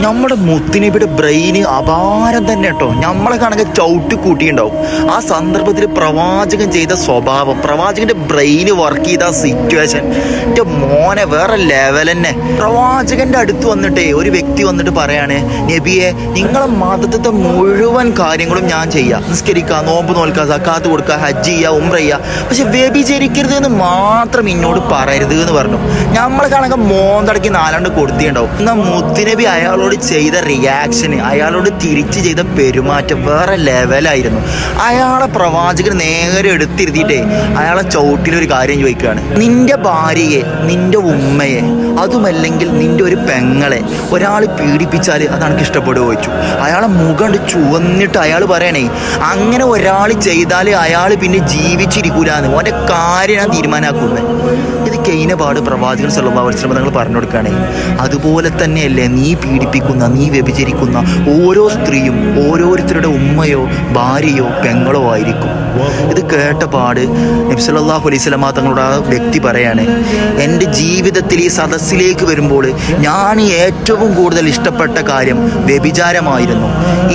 നമ്മുടെ മുത്തുനബിയുടെ ബ്രെയിന് അപാരം തന്നെ കേട്ടോ. നമ്മളെ കാണുക ചവിട്ടി കൂട്ടിയിട്ടുണ്ടാവും. ആ സന്ദർഭത്തിൽ പ്രവാചകൻ ചെയ്ത സ്വഭാവം, പ്രവാചകന്റെ ബ്രെയിന് വർക്ക് ചെയ്ത സിറ്റുവേഷൻ, എൻ്റെ മോനെ വേറെ ലെവൽ തന്നെ. പ്രവാചകന്റെ അടുത്ത് വന്നിട്ടേ ഒരു വ്യക്തി വന്നിട്ട് പറയാണ്, നബിയെ നിങ്ങളെ മതത്തെ മുഴുവൻ കാര്യങ്ങളും ഞാൻ ചെയ്യാം, നിസ്കരിക്കുക, നോമ്പ് നോൽക്കുക, സക്കാത്ത് കൊടുക്കുക, ഹജ്ജ് ചെയ്യുക, ഉംറ ചെയ്യുക, പക്ഷെ വ്യഭിചരിക്കരുത് എന്ന് മാത്രം എന്നോട് പറയരുത് എന്ന് പറഞ്ഞു. നമ്മളെ കാണുക മോന്തടക്കി നാലാണ്ട് കൊടുത്തിട്ടുണ്ടാവും. എന്നാൽ മുത്തുനബി അയാളോട് ചെയ്ത റിയാക്ഷന്, അയാളോട് തിരിച്ച് ചെയ്ത പെരുമാറ്റം വേറെ ലെവലായിരുന്നു. അയാളെ പ്രവാചകൻ നേരെ എടുത്തിരുത്തിയിട്ടേ അയാളെ ചവിട്ടിലൊരു കാര്യം ചോദിക്കുകയാണ്, നിന്റെ ഭാര്യയെ, നിന്റെ ഉമ്മയെ, അതുമല്ലെങ്കിൽ നിന്റെ ഒരു പെങ്ങളെ ഒരാൾ പീഡിപ്പിച്ചാൽ അത് എനിക്ക് ഇഷ്ടപ്പെടുക ചോദിച്ചു. അയാളെ മുഖം ചുവന്നിട്ട് അയാൾ പറയണേ, അങ്ങനെ ഒരാൾ ചെയ്താൽ അയാൾ പിന്നെ ജീവിച്ചിരിക്കൂലെന്ന്, ഓൻ്റെ കാര്യം ഞാൻ തീരുമാനമാക്കുന്നത്. ഇത് കഴിഞ്ഞപാട് പ്രവാചകൻ സല്ലല്ലാഹു അലൈഹി വസല്ലം നിങ്ങൾ പറഞ്ഞു കൊടുക്കുകയാണേ, അതുപോലെ തന്നെയല്ലേ നീ പീഡിപ്പിക്കുന്ന, നീ വ്യഭിചരിക്കുന്ന ഓരോ സ്ത്രീയും ഓരോരുത്തരുടെ ഉമ്മയോ ഭാര്യയോ പെങ്ങളോ ആയിരിക്കും. ഇത് കേട്ടപാട് നബി സല്ലല്ലാഹു അലൈഹി വസല്ലം തങ്ങളുടെ ആ വ്യക്തി പറയാണ്, എൻ്റെ ജീവിതത്തിൽ ഈ സദസ്സിലേക്ക് വരുമ്പോൾ ഞാൻ ഏറ്റവും കൂടുതൽ ഇഷ്ടപ്പെട്ട കാര്യം വ്യഭിചാരമായിരുന്നു.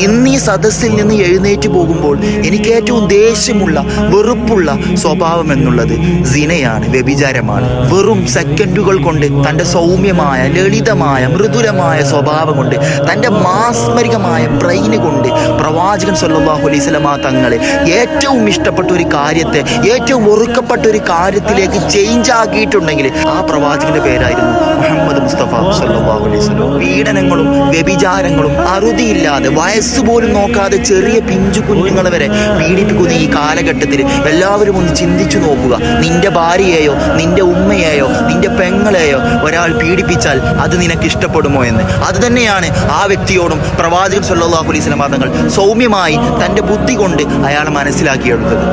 ഇന്ന് ഈ സദസ്സിൽ നിന്ന് എഴുന്നേറ്റ് പോകുമ്പോൾ എനിക്ക് ഏറ്റവും ദേഷ്യമുള്ള, വെറുപ്പുള്ള സ്വഭാവം എന്നുള്ളത് സിനയാണ്, വ്യഭിചാരമാണ്. വെറും സെക്കൻഡുകൾ കൊണ്ട് തൻ്റെ സൗമ്യമായ, ലളിതമായ, മൃദുലമായ സ്വഭാവം കൊണ്ട്, തൻ്റെ മാസ്മരികമായ ബ്രെയിന് കൊണ്ട് പ്രവാചകൻ സല്ലല്ലാഹു അലൈഹി വസല്ലം തങ്ങളെ ഏറ്റവും ഇഷ്ടപ്പെട്ട ഒരു കാര്യത്തെ, ഏറ്റവും വെറുക്കപ്പെട്ട ഒരു കാര്യത്തിലേക്ക് ചേഞ്ച് ആക്കിയിട്ടുണ്ടെങ്കിൽ ആ പ്രവാചകന്റെ പേരായിരുന്നു മുഹമ്മദ് മുസ്തഫ സല്ലല്ലാഹു അലൈഹി വസല്ലം. പീഡനങ്ങളും വ്യഭിചാരങ്ങളും അറുതിയില്ലാതെ, വയസ്സുപോലും നോക്കാതെ ചെറിയ പിഞ്ചു കുഞ്ഞുങ്ങളെ വരെ പീഡിപ്പിക്കുന്ന ഈ കാലഘട്ടത്തിൽ എല്ലാവരും ഒന്ന് ചിന്തിച്ചു നോക്കുക. നിന്റെ ഭാര്യയെയോ നിന്റെ ഉമ്മയെയോ നിന്റെ പെങ്ങളെയോ ഒരാൾ പീഡിപ്പിച്ചാൽ അത് നിനക്ക് ഇഷ്ടപ്പെടുമോ എന്ന്. അത് തന്നെയാണ് ആ വ്യക്തിയോടും പ്രവാചകൻ സല്ലല്ലാഹു അലൈഹി വസല്ലം തങ്ങൾ സൗമ്യമായി തൻ്റെ ബുദ്ധി കൊണ്ട് അയാൾ മനസ്സിലാക്കിയെടുത്തത്.